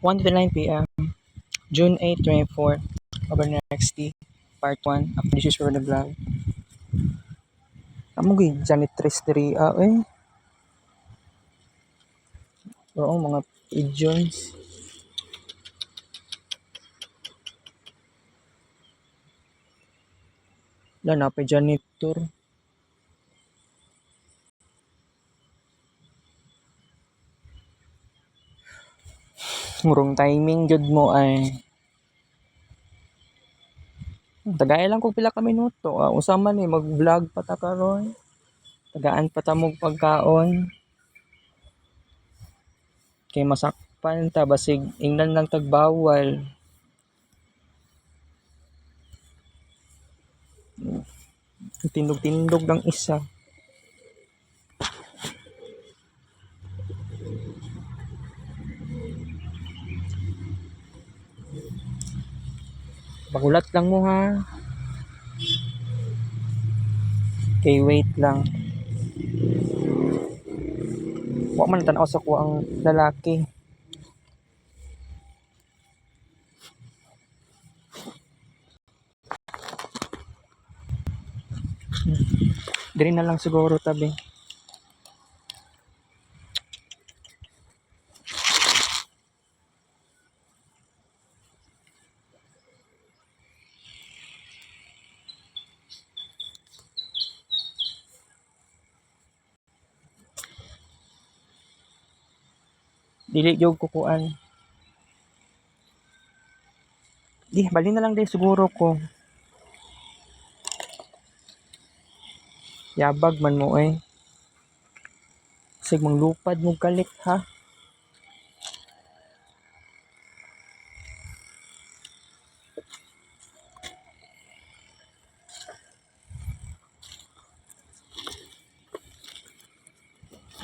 1 to 9 p.m. June 8, 24. Over next T. Part 1. After this is for the vlog. Amo gay janitress diri eh. Oo, mga pigeons. Wala na pa janitor. Murong timing jud mo ay. Tagay lang kung pila ka minuto. Usa man ni mag-vlog pa ta karon. Tagaan pa ta mog pagkaon. Kay masakpan ta basig ingnan lang tagbawal. Tindog-tindog lang isa. Bagulat lang mo ha. Okay, wait lang. Wa man tan-aw sa ko ang lalaki. Diri na lang siguro tabi. Dili jog kukuan. Di, bali na lang din siguro ko. Yabag man mo eh. Sig manglupad mo kalik ha.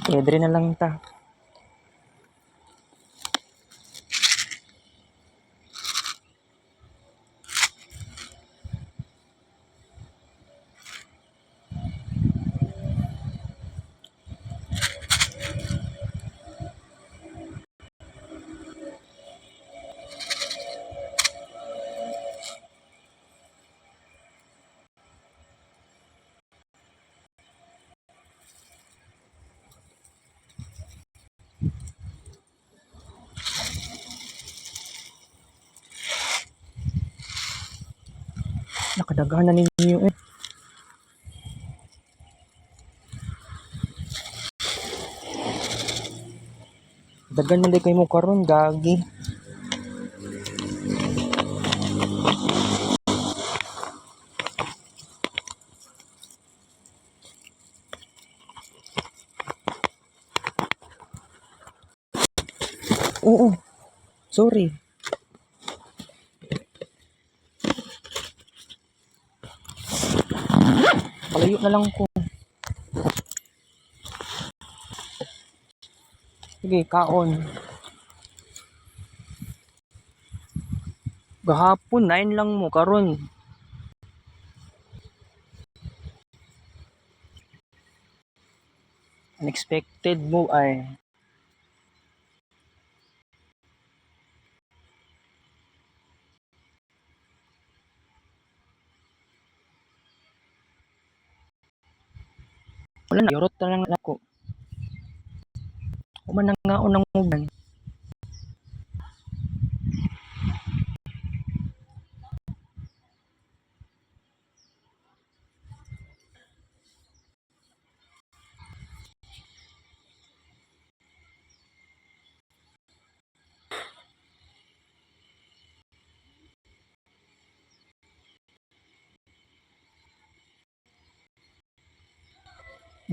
Okay, diri na lang ta. Nakadaghan na ninyo eh. Daghan man day kay mo karon gagi. Oo. Sorry. Palayo na lang ko. Sige, kaon. Gahapon 9 lang mo karon. Unexpected mo ay. Wala na, yorot na lang ako. Kuman na nga unang uban.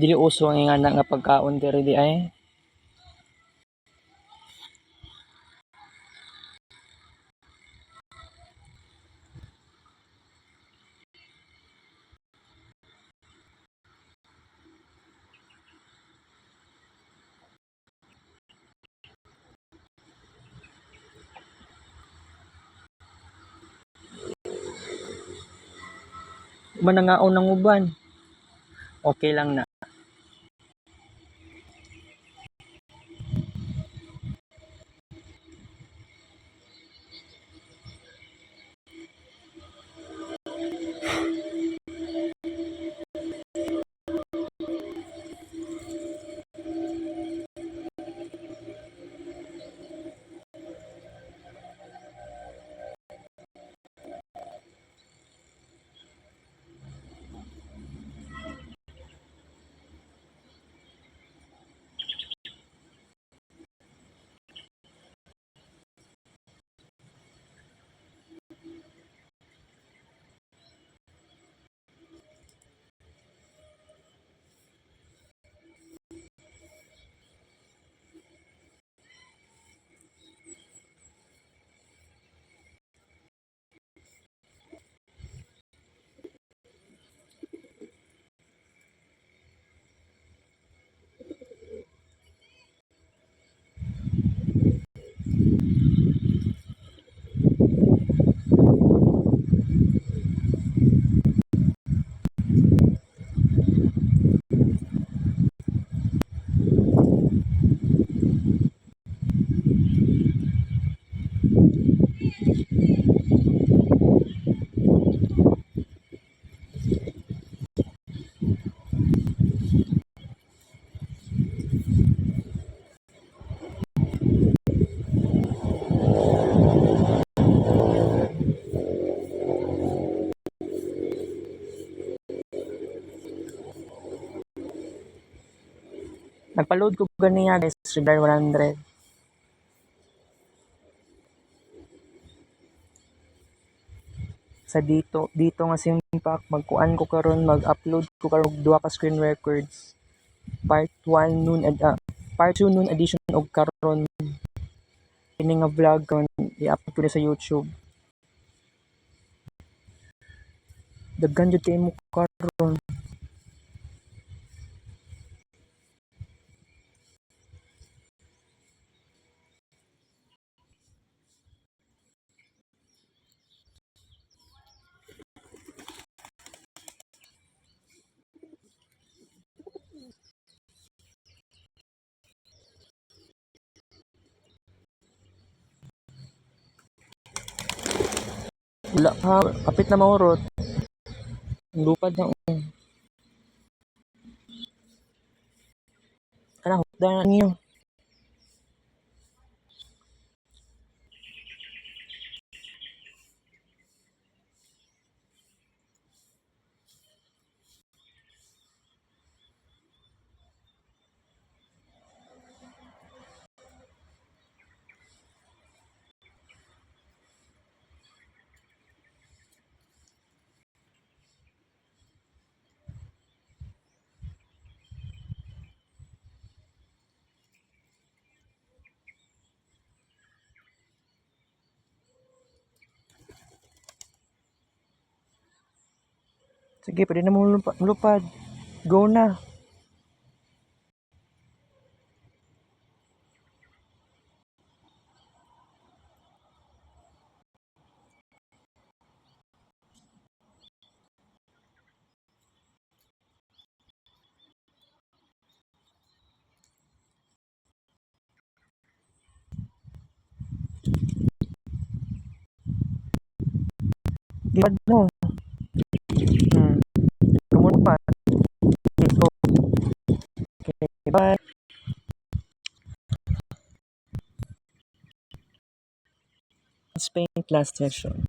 Dili uso ang ingana nga pagkaon diri di ay. Manangaon ng uban. Okay lang na. Napaload ko ganiya guys, regular 100. Sa dito nga Simpak, magkuan ko karon, mag-upload ko karon og 2 ka screen records. Part 1 noon part 2 noon edition og karon kini nga vlog karon i-upload ko na sa YouTube. Daghan jud kay mo karon. Wala pa, kapit na maurot. Lupad na kana hukda na niyo. Sige, pwede na mo lupad. Go na. Gipad mo. Kamu pa. Go. Okay, bye. Spain last session.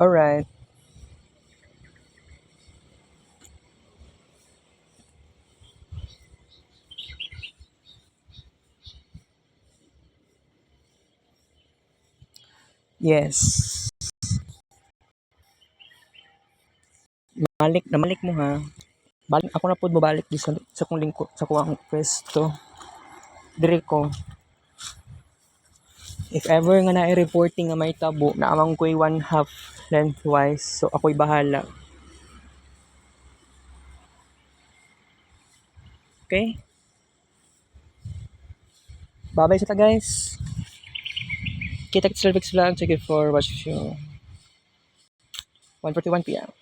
Alright. Yes. Namalik mo ha. Balik ako na pud mo balik di sa kong lingkod sa kuang pwesto. Dire ko. If ever nga na reporting nga may tabo na amang ko'y 1/2 lengthwise, so ako'y bahala. Okay? Bye-bye sa ta guys. Kita kits Vlog. Thank you for watching. 1:41 p.m.